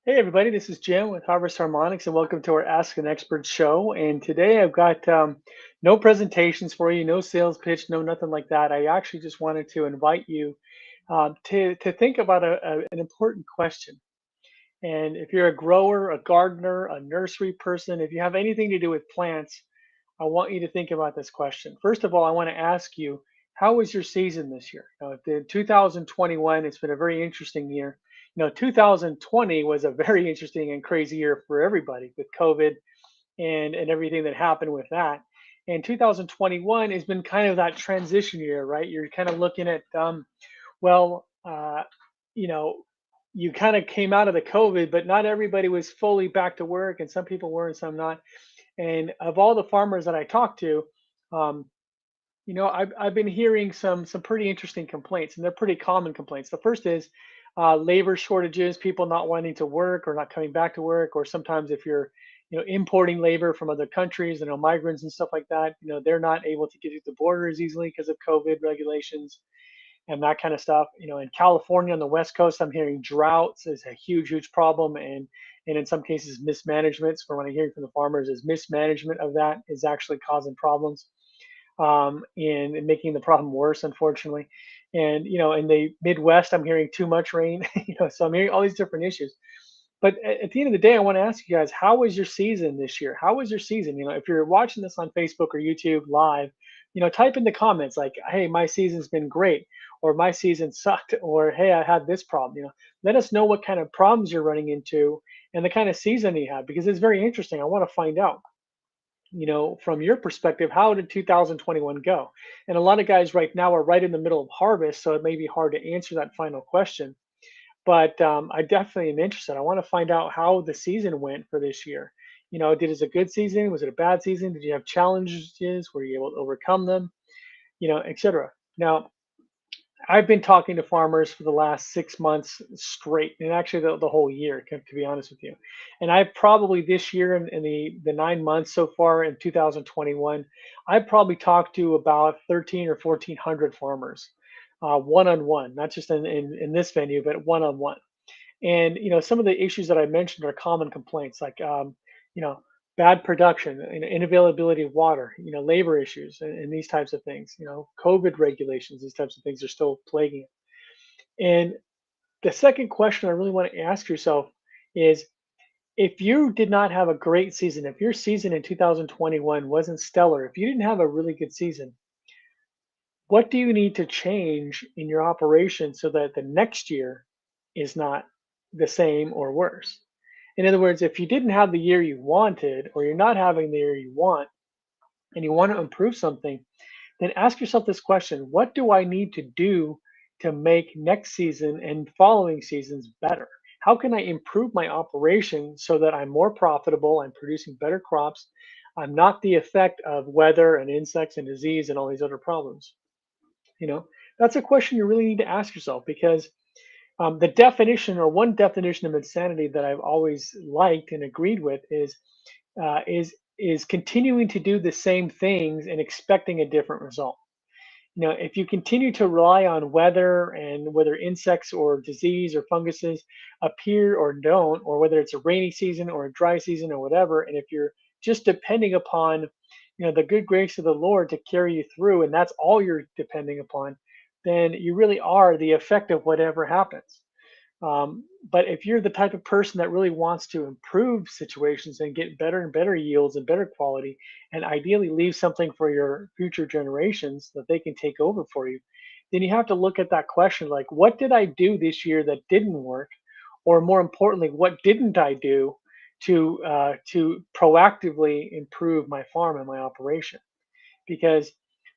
Hey everybody, this is Jim with Harvest Harmonics, and welcome to our Ask an Expert show. And today I've got no presentations for you, no sales pitch, no nothing like that. I actually just wanted to invite you to think about an important question. And if you're a grower, a gardener, a nursery person, if you have anything to do with plants, I want you to think about this question. First of all, I want to ask you, how was your season this year? Now, in 2021, it's been a very interesting year. 2020 was a very interesting and crazy year for everybody with COVID and everything that happened with that. And 2021 has been kind of that transition year, right? You're kind of looking at, well, you know, you kind of came out of the COVID, but not everybody was fully back to work, and some people were and some not. And of all the farmers that I talked to, um, I've been hearing some pretty interesting complaints, and they're pretty common complaints. The first is labor shortages, people not wanting to work or not coming back to work, or sometimes if you're importing labor from other countries, migrants and stuff like that, they're not able to get through the border as easily because of COVID regulations and that kind of stuff. In California on the West Coast, I'm hearing droughts is a huge problem, and in some cases mismanagements. From what I'm hearing from the farmers, is mismanagement of that is actually causing problems and making the problem worse, unfortunately. And in the Midwest, I'm hearing too much rain. So I'm hearing all these different issues. But at the end of the day, I want to ask you guys, how was your season this year? How was your season? If you're watching this on Facebook or YouTube live, type in the comments like, "Hey, my season's been great," or "My season sucked," or "Hey, I had this problem." Let us know what kind of problems you're running into and the kind of season you had, because it's very interesting. I want to find out, from your perspective, how did 2021 go? And a lot of guys right now are right in the middle of harvest, so it may be hard to answer that final question. But I definitely am interested. I want to find out how the season went for this year. Did it a good season? Was it a bad season? Did you have challenges? Were you able to overcome them? Et cetera. Now, I've been talking to farmers for the last 6 months straight, and actually the whole year, to be honest with you. And I've probably this year in the 9 months so far in 2021, I've probably talked to about 13 or 1400 farmers, one on one, not just in this venue, but one on one. And some of the issues that I mentioned are common complaints, like you know, bad production, inavailability of water, labor issues, and these types of things. COVID regulations, these types of things are still plaguing it. And the second question I really want to ask yourself is, if you did not have a great season, if your season in 2021 wasn't stellar, if you didn't have a really good season, what do you need to change in your operation so that the next year is not the same or worse? In other words, if you didn't have the year you wanted, or you're not having the year you want, and you want to improve something, then ask yourself this question: what do I need to do to make next season and following seasons better? How can I improve my operation so that I'm more profitable, I'm producing better crops, I'm not the effect of weather and insects and disease and all these other problems? You know, that's a question you really need to ask yourself, because the definition, or one definition of insanity that I've always liked and agreed with, is continuing to do the same things and expecting a different result. If you continue to rely on weather and whether insects or disease or funguses appear or don't, or whether it's a rainy season or a dry season or whatever, and if you're just depending upon, the good grace of the Lord to carry you through, and that's all you're depending upon, then you really are the effect of whatever happens. But if you're the type of person that really wants to improve situations and get better and better yields and better quality, and ideally leave something for your future generations that they can take over for you, then you have to look at that question like, what did I do this year that didn't work? Or more importantly, what didn't I do to proactively improve my farm and my operation? Because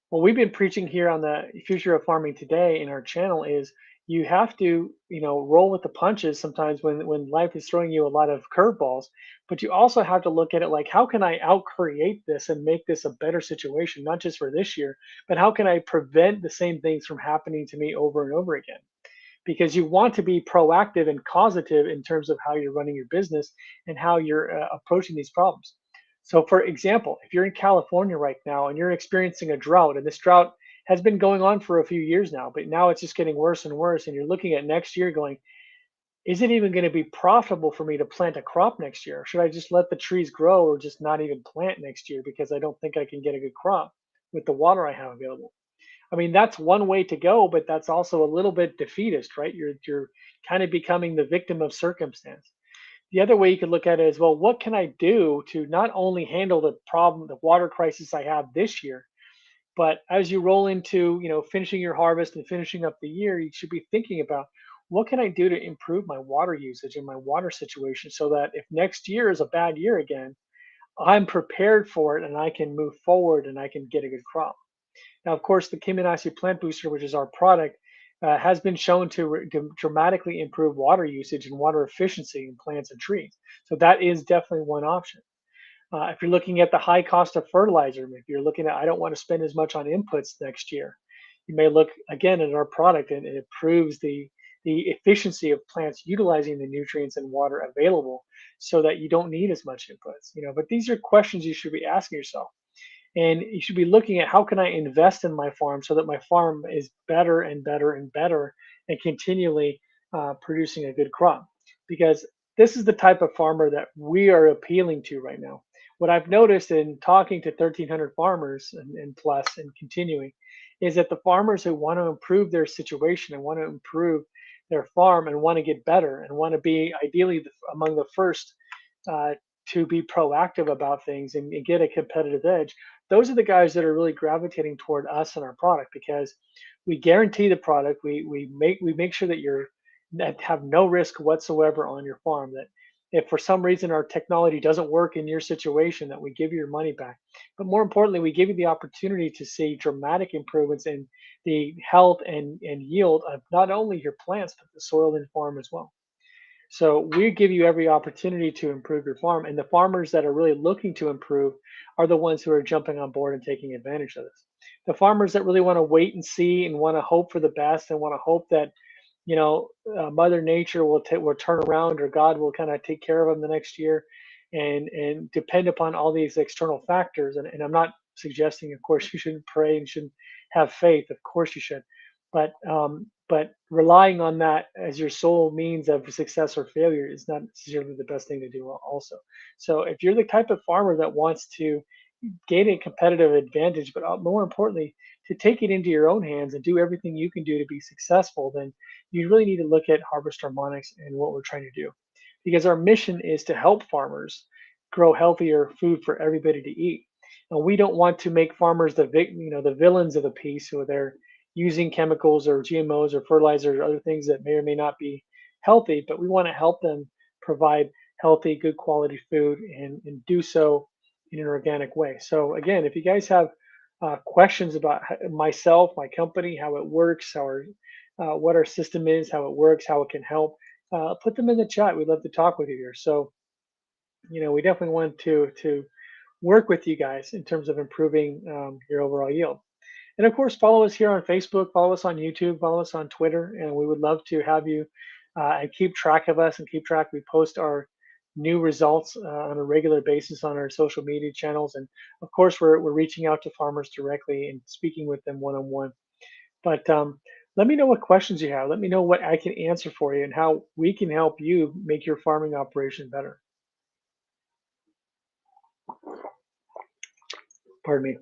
what we've been preaching here on the Future of Farming Today in our channel is, you have to, roll with the punches sometimes when life is throwing you a lot of curveballs. But you also have to look at it like, how can I outcreate this and make this a better situation, not just for this year, but how can I prevent the same things from happening to me over and over again? Because you want to be proactive and causative in terms of how you're running your business and how you're approaching these problems. So, for example, if you're in California right now and you're experiencing a drought, and this drought has been going on for a few years now, but now it's just getting worse and worse, and you're looking at next year going, is it even going to be profitable for me to plant a crop next year? Should I just let the trees grow or just not even plant next year because I don't think I can get a good crop with the water I have available? I mean, that's one way to go, but that's also a little bit defeatist, right? You're kind of becoming the victim of circumstance. The other way you could look at it is, well, what can I do to not only handle the problem, the water crisis I have this year, but as you roll into, finishing your harvest and finishing up the year, you should be thinking about what can I do to improve my water usage and my water situation so that if next year is a bad year again, I'm prepared for it and I can move forward and I can get a good crop. Now, of course, the Kiminosis plant booster, which is our product, has been shown to dramatically improve water usage and water efficiency in plants and trees. So that is definitely one option. If you're looking at the high cost of fertilizer, if you're looking at, I don't want to spend as much on inputs next year, you may look again at our product and it improves the efficiency of plants utilizing the nutrients and water available so that you don't need as much inputs. But these are questions you should be asking yourself. And you should be looking at how can I invest in my farm so that my farm is better and better and better and continually producing a good crop. Because this is the type of farmer that we are appealing to right now. What I've noticed in talking to 1,300 farmers and plus and continuing is that the farmers who want to improve their situation and want to improve their farm and want to get better and want to be ideally among the first uh, to be proactive about things and get a competitive edge, those are the guys that are really gravitating toward us and our product because we guarantee the product. We make sure that you're that have no risk whatsoever on your farm. That if for some reason our technology doesn't work in your situation, that we give you your money back. But more importantly, we give you the opportunity to see dramatic improvements in the health and yield of not only your plants but the soil and farm as well. So we give you every opportunity to improve your farm, and the farmers that are really looking to improve are the ones who are jumping on board and taking advantage of this. The farmers that really want to wait and see and want to hope for the best and want to hope that Mother Nature will turn around or God will kind of take care of them the next year, and depend upon all these external factors. And I'm not suggesting, of course, you shouldn't pray and shouldn't have faith. Of course you should, but relying on that as your sole means of success or failure is not necessarily the best thing to do. Also, so if you're the type of farmer that wants to gain a competitive advantage, but more importantly, to take it into your own hands and do everything you can do to be successful, then you really need to look at Harvest Harmonics and what we're trying to do. Because our mission is to help farmers grow healthier food for everybody to eat. And we don't want to make farmers the villains of the piece, who they're using chemicals or GMOs or fertilizers or other things that may or may not be healthy, but we want to help them provide healthy, good quality food and do so in an organic way. So again, if you guys have questions about myself, my company, how it works, what our system is, how it works, how it can help, put them in the chat. We'd love to talk with you here. So we definitely want to work with you guys in terms of improving your overall yield. And of course, follow us here on Facebook, follow us on YouTube, follow us on Twitter, and we would love to have you and keep track of us and keep track. We post our new results on a regular basis on our social media channels, and of course, we're reaching out to farmers directly and speaking with them one on one. But let me know what questions you have. Let me know what I can answer for you and how we can help you make your farming operation better. Pardon me.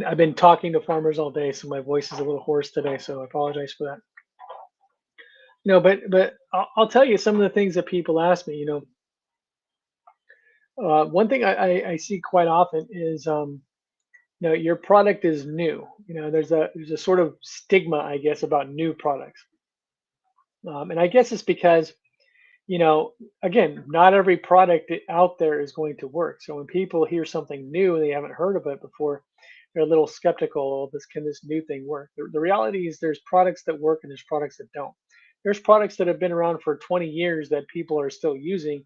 I've been talking to farmers all day, so my voice is a little hoarse today. So I apologize for that. But I'll tell you some of the things that people ask me. One thing I see quite often is, your product is new. There's a sort of stigma, I guess, about new products, and I guess it's because you know, again, not every product out there is going to work. So when people hear something new and they haven't heard of it before, they're a little skeptical. Oh, can this new thing work? The reality is there's products that work and there's products that don't. There's products that have been around for 20 years that people are still using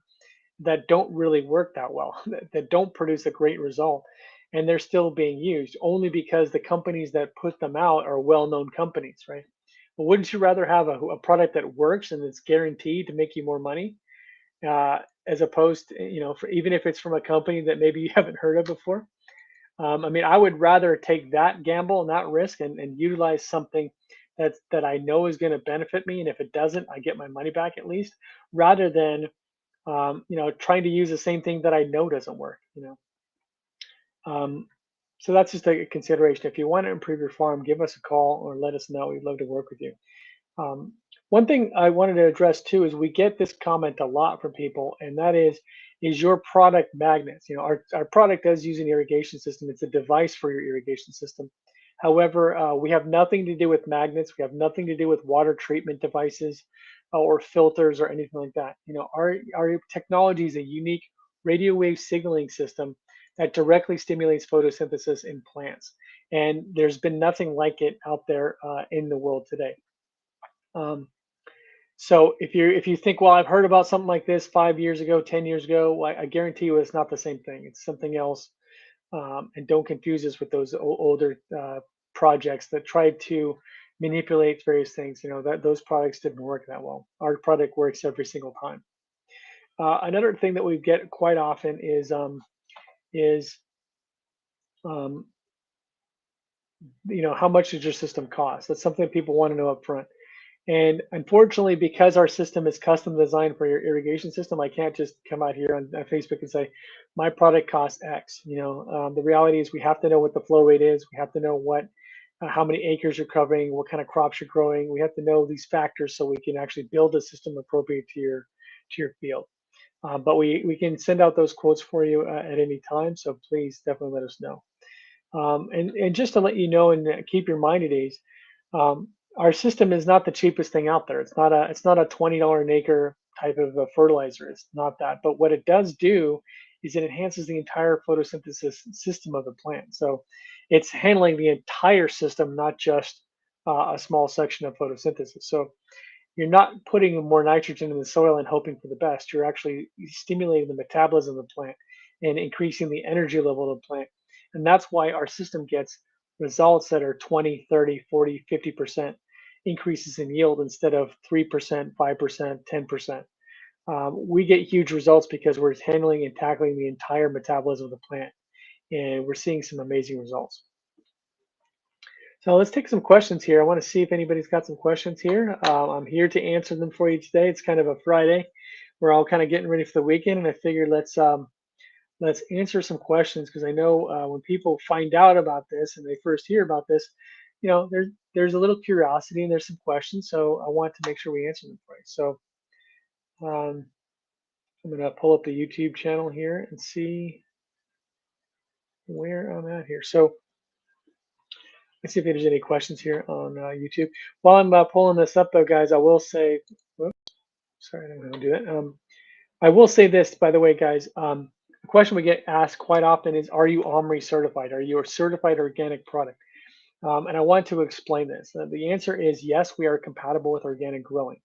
that don't really work that well, that don't produce a great result. And they're still being used only because the companies that put them out are well-known companies, right? But wouldn't you rather have a product that works and it's guaranteed to make you more money, as opposed to, even if it's from a company that maybe you haven't heard of before? I mean, I would rather take that gamble and that risk and utilize something that I know is going to benefit me, and if it doesn't, I get my money back at least, rather than trying to use the same thing that I know doesn't work. Um, so that's just a consideration. If you want to improve your farm, give us a call or let us know. We'd love to work with you. Um, One thing I wanted to address too is we get this comment a lot from people, and that is your product magnets? Our product does use an irrigation system. It's a device for your irrigation system. However, we have nothing to do with magnets. We have nothing to do with water treatment devices or filters or anything like that. Our technology is a unique radio wave signaling system that directly stimulates photosynthesis in plants. And there's been nothing like it out there in the world today. Um, so if you think, well, I've heard about something like this 5 years ago, 10 years ago, well, I guarantee you it's not the same thing. It's something else. And don't confuse us with those older projects that tried to manipulate various things. That those products didn't work that well. Our product works every single time. Another thing that we get quite often is um, how much does your system cost? That's something people want to know up front. And unfortunately, because our system is custom designed for your irrigation system, I can't just come out here on Facebook and say, my product costs X. The reality is we have to know what the flow rate is. We have to know how many acres you're covering, what kind of crops you're growing. We have to know these factors so we can actually build a system appropriate to your field. But we can send out those quotes for you at any time. So please definitely let us know. And just to let you know and keep your mind at ease, our system is not the cheapest thing out there. It's not a $20 an acre type of a fertilizer. It's not that. But what it does do is it enhances the entire photosynthesis system of the plant. So it's handling the entire system, not just a small section of photosynthesis. So you're not putting more nitrogen in the soil and hoping for the best. You're actually stimulating the metabolism of the plant and increasing the energy level of the plant. And that's why our system gets results that are 20, 30, 40, 50% increases in yield instead of 3%, 5%, 10%. We get huge results because we're handling and tackling the entire metabolism of the plant, and we're seeing some amazing results. So let's take some questions here. I want to see if anybody's got some questions here. I'm here to answer them for you today. It's kind of a Friday. We're all kind of getting ready for the weekend, and I figured let's answer some questions because I know when people find out about this and they first hear about this, there's a little curiosity and there's some questions. So I want to make sure we answer them for you. So um, I'm going to pull up the YouTube channel here and see where I'm at here. So let's see if there's any questions here on YouTube. While I'm pulling this up, though, guys, I will say, whoops, sorry, I don't know how to do that. I will say this, by the way, guys. The question we get asked quite often is, are you OMRI certified? Are you a certified organic product? And I want to explain this. The answer is yes, we are compatible with organic growing.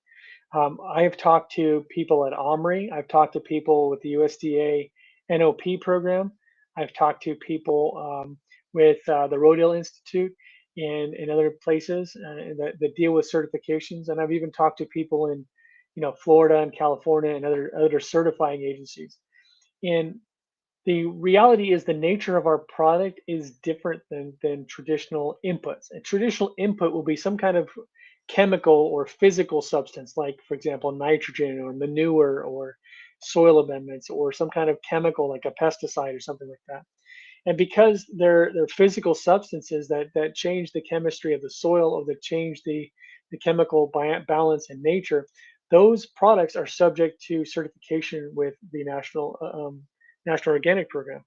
I have talked to people at OMRI. I've talked to people with the USDA NOP program. I've talked to people with the Rodale Institute and in other places that deal with certifications. And I've even talked to people in, Florida and California and other certifying agencies. And the reality is the nature of our product is different than traditional inputs. A traditional input will be some kind of chemical or physical substance, like, for example, nitrogen or manure or soil amendments or some kind of chemical like a pesticide or something like that. And because they're physical substances that change the chemistry of the soil or that change the chemical balance in nature, those products are subject to certification with the National Organic Program.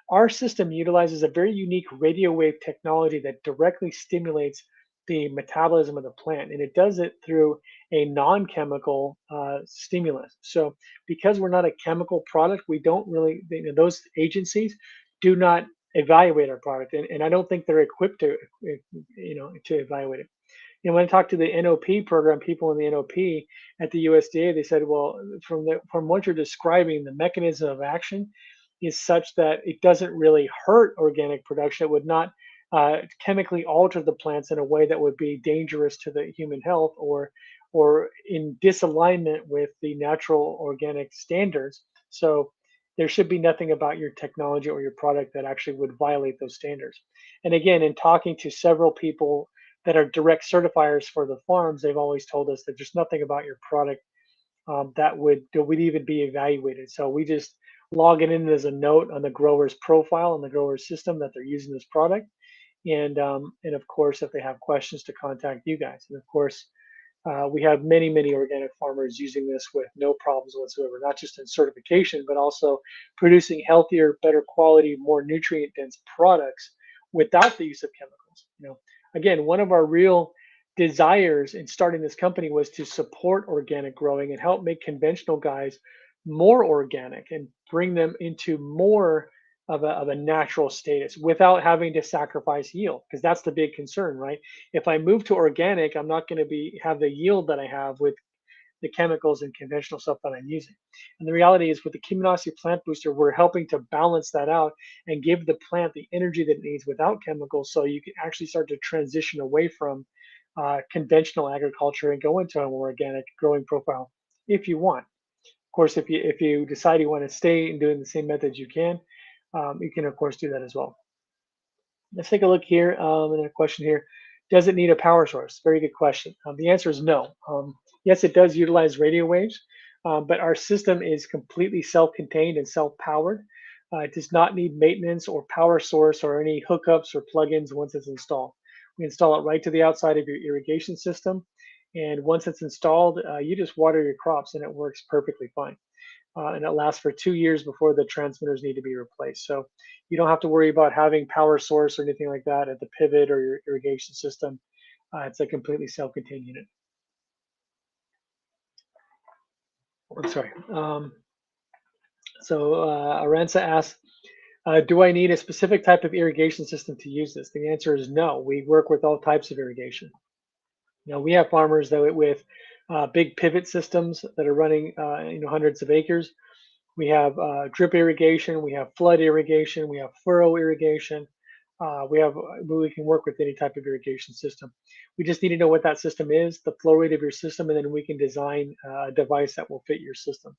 Our system utilizes a very unique radio wave technology that directly stimulates the metabolism of the plant, and it does it through a non-chemical stimulus. So, because we're not a chemical product, we don't really, those agencies do not evaluate our product, and I don't think they're equipped to evaluate it. When I talked to the NOP program, people in the NOP at the USDA, they said, well, from what you're describing, the mechanism of action is such that it doesn't really hurt organic production. It would not chemically alter the plants in a way that would be dangerous to the human health or in disalignment with the natural organic standards. So there should be nothing about your technology or your product that actually would violate those standards. And again, in talking to several people that are direct certifiers for the farms, they've always told us that there's nothing about your product that would even be evaluated. So we just log it in as a note on the grower's profile and the grower's system that they're using this product. And of course, if they have questions, to contact you guys. And of course, we have many organic farmers using this with no problems whatsoever, not just in certification, but also producing healthier, better quality, more nutrient dense products without the use of chemicals. Again, one of our real desires in starting this company was to support organic growing and help make conventional guys more organic and bring them into more of a natural status without having to sacrifice yield, because that's the big concern, right? If I move to organic, I'm not going to be have the yield that I have with the chemicals and conventional stuff that I'm using. And the reality is, with the Kiminosis plant booster, we're helping to balance that out and give the plant the energy that it needs without chemicals, so you can actually start to transition away from conventional agriculture and go into a more organic growing profile if you want. Of course, if you decide you want to stay in doing the same methods, you can of course do that as well. Let's take a look here. And a question here: does it need a power source? Very good question. The answer is no. Yes, it does utilize radio waves, but our system is completely self-contained and self-powered. It does not need maintenance or power source or any hookups or plugins once it's installed. We install it right to the outside of your irrigation system, and once it's installed, you just water your crops, and it works perfectly fine. And it lasts for 2 years before the transmitters need to be replaced. So you don't have to worry about having power source or anything like that at the pivot or your irrigation system. It's a completely self-contained unit. I'm sorry. Aranza asks, do I need a specific type of irrigation system to use this? The answer is no. We work with all types of irrigation. We have farmers that with big pivot systems that are running, hundreds of acres. We have drip irrigation, we have flood irrigation, we have furrow irrigation. We can work with any type of irrigation system. We just need to know what that system is, the flow rate of your system, and then we can design a device that will fit your system.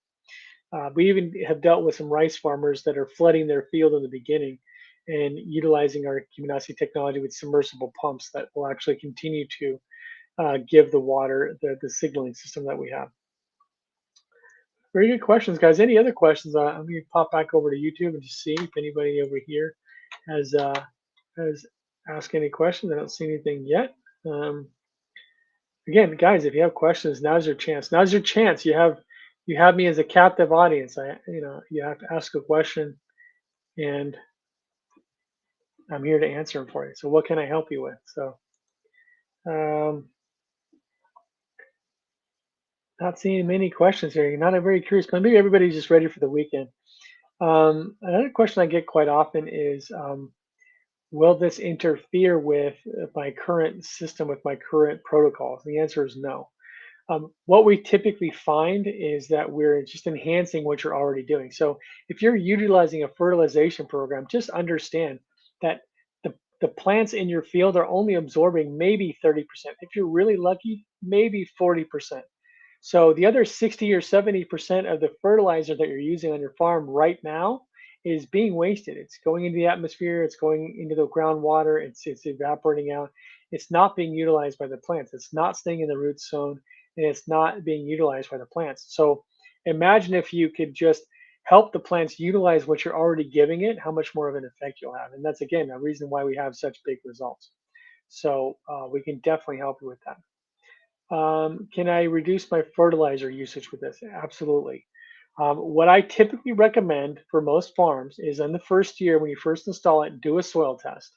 We even have dealt with some rice farmers that are flooding their field in the beginning and utilizing our Kiminosis technology with submersible pumps that will actually continue to give the water the signaling system that we have. Very good questions, guys. Any other questions? I'm going to pop back over to YouTube and just see if anybody over here has asked any questions. I don't see anything yet. Again, guys, if you have questions, now's your chance. Now's your chance. You have me as a captive audience. You have to ask a question, and I'm here to answer them for you. So, what can I help you with? So, not seeing many questions here. You're not very curious, but maybe everybody's just ready for the weekend. Another question I get quite often is, will this interfere with my current system, with my current protocols? The answer is no. What we typically find is that we're just enhancing what you're already doing. So if you're utilizing a fertilization program, just understand that the plants in your field are only absorbing maybe 30%. If you're really lucky, maybe 40%. So the other 60 or 70% of the fertilizer that you're using on your farm right now is being wasted. It's going into the atmosphere, it's going into the groundwater, it's evaporating out. It's not being utilized by the plants. It's not staying in the root zone, and it's not being utilized by the plants. So imagine if you could just help the plants utilize what you're already giving it, how much more of an effect you'll have. And that's, again, a reason why we have such big results. So we can definitely help you with that. Can I reduce my fertilizer usage with this? Absolutely. What I typically recommend for most farms is, in the first year, when you first install it, do a soil test.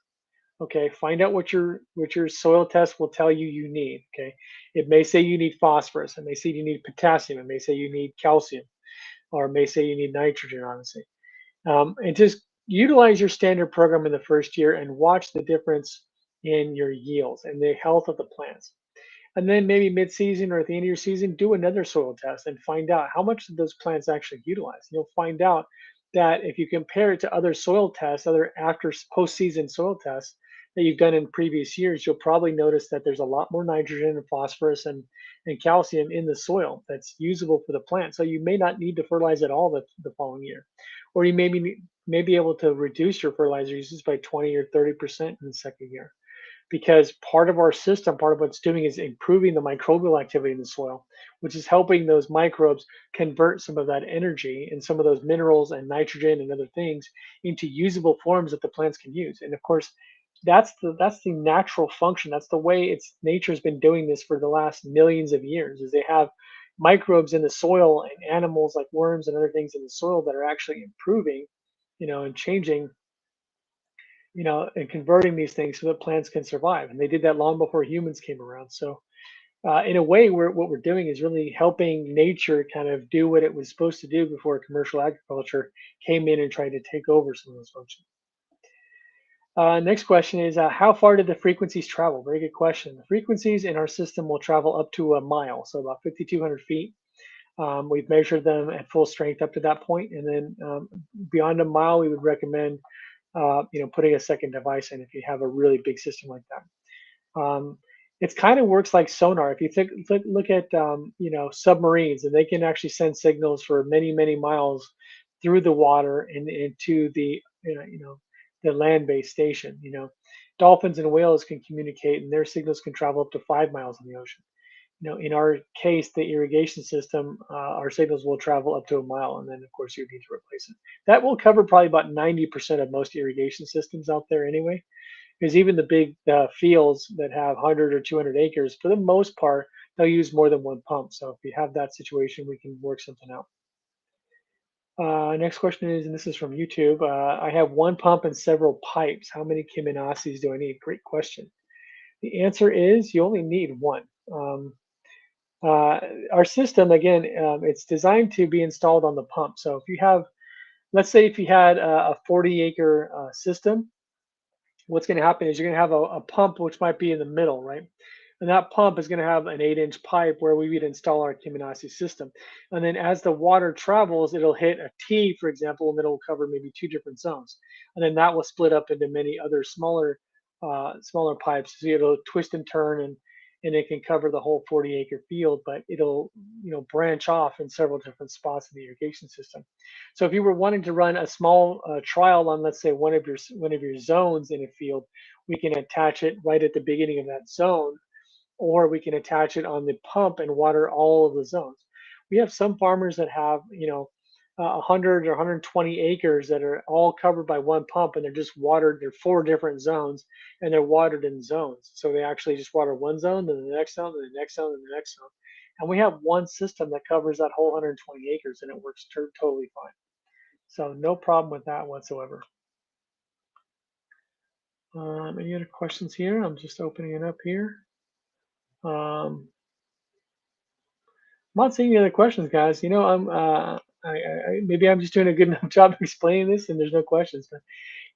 Okay, find out what your soil test will tell you need. Okay, it may say you need phosphorus, it may say you need potassium, it may say you need calcium, or it may say you need nitrogen, honestly. And just utilize your standard program in the first year and watch the difference in your yields and the health of the plants. And then maybe mid-season or at the end of your season, do another soil test and find out how much of those plants actually utilize. You'll find out that if you compare it to other soil tests, other after postseason soil tests that you've done in previous years, you'll probably notice that there's a lot more nitrogen and phosphorus and calcium in the soil that's usable for the plant. So you may not need to fertilize at all the following year. Or you may be able to reduce your fertilizer uses by 20 or 30% in the second year, because part of our system, part of what's doing is improving the microbial activity in the soil, which is helping those microbes convert some of that energy and some of those minerals and nitrogen and other things into usable forms that the plants can use. And of course, that's the natural function. That's the way it's nature's been doing this for the last millions of years. Is they have microbes in the soil and animals like worms and other things in the soil that are actually improving, and changing, and converting these things so that plants can survive. And they did that long before humans came around. So, in a way, what we're doing is really helping nature kind of do what it was supposed to do before commercial agriculture came in and tried to take over some of those functions. Next question is, how far did the frequencies travel? Very good question. The frequencies in our system will travel up to a mile, so about 5,200 feet. We've measured them at full strength up to that point, and then beyond a mile, we would recommend, putting a second device in if you have a really big system like that. It kind of works like sonar. If you look at submarines, and they can actually send signals for many many miles through the water and into the the land-based station. Dolphins and whales can communicate, and their signals can travel up to 5 miles in the ocean. In our case, the irrigation system, our signals will travel up to a mile, and then of course you need to replace it. That will cover probably about 90% of most irrigation systems out there anyway, because even the big fields that have 100 or 200 acres, for the most part, they'll use more than one pump. So if you have that situation, we can work something out. Next question is, and this is from YouTube. I have one pump and several pipes. How many Kiminoses do I need? Great question. The answer is you only need one. Uh, our system, again, it's designed to be installed on the pump. So if you have, let's say if you had a 40-acre system, what's going to happen is you're going to have a pump which might be in the middle, right? And that pump is going to have an 8-inch pipe where we would install our Kiminosis system. And then as the water travels, it'll hit a T, for example, and then it'll cover maybe two different zones. And then that will split up into many other smaller pipes. So it'll twist and turn, and it can cover the whole 40-acre field, but it'll branch off in several different spots in the irrigation system. So if you were wanting to run a small trial on, let's say, one of your zones in a field, we can attach it right at the beginning of that zone, or we can attach it on the pump and water all of the zones. We have some farmers that have, 100 or 120 acres that are all covered by one pump, and they're just watered. They're four different zones, and they're watered in zones. So they actually just water one zone, then the next zone, then the next zone, then the next zone. And we have one system that covers that whole 120 acres, and it works totally fine. So no problem with that whatsoever. Any other questions here? I'm just opening it up here. I'm not seeing any other questions, guys. Maybe I'm just doing a good enough job explaining this, and there's no questions. But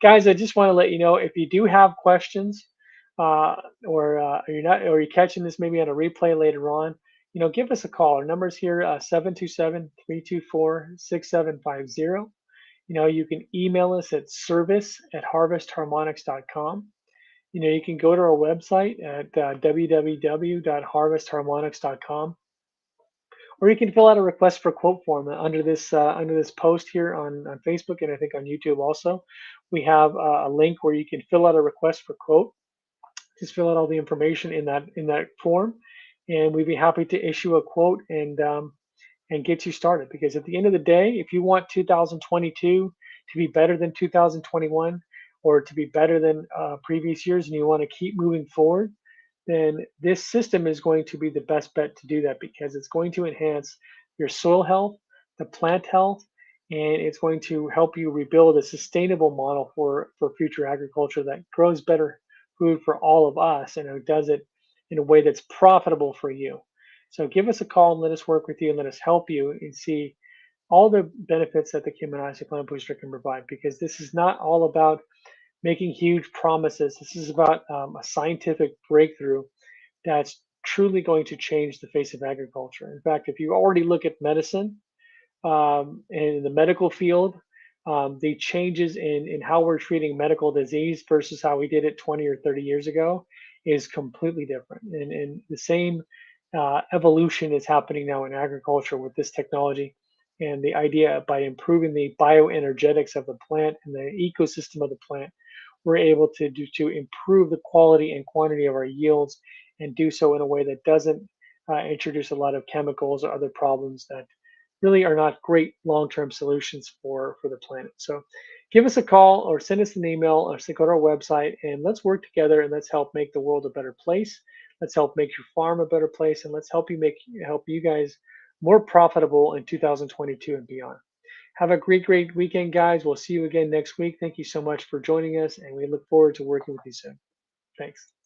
guys, I just want to let you know, if you do have questions, or you're not, or you're catching this maybe on a replay later on, give us a call. Our number is here, 727-324-6750. You can email us at service@harvestharmonics.com. You can go to our website at www.harvestharmonics.com, or you can fill out a request for quote form under this post here on Facebook, and I think on YouTube also. We have a link where you can fill out a request for quote. Just fill out all the information in that form, and we'd be happy to issue a quote and get you started. Because at the end of the day, if you want 2022 to be better than 2021, or to be better than previous years, and you want to keep moving forward, then this system is going to be the best bet to do that, because it's going to enhance your soil health, the plant health, and it's going to help you rebuild a sustainable model for future agriculture that grows better food for all of us, and it does it in a way that's profitable for you. So give us a call and let us work with you and let us help you and see all the benefits that the Kiminosis Plant Booster can provide, because this is not all about making huge promises. This is about a scientific breakthrough that's truly going to change the face of agriculture. In fact, if you already look at medicine, in the medical field, the changes in how we're treating medical disease versus how we did it 20 or 30 years ago is completely different. And the same evolution is happening now in agriculture with this technology. And the idea, by improving the bioenergetics of the plant and the ecosystem of the plant, we're able to do to improve the quality and quantity of our yields and do so in a way that doesn't introduce a lot of chemicals or other problems that really are not great long-term solutions for the planet. So give us a call or send us an email or go to our website and let's work together and let's help make the world a better place. Let's help make your farm a better place and let's help you guys more profitable in 2022 and beyond. Have a great weekend, guys. We'll see you again next week. Thank you so much for joining us, and we look forward to working with you soon. Thanks.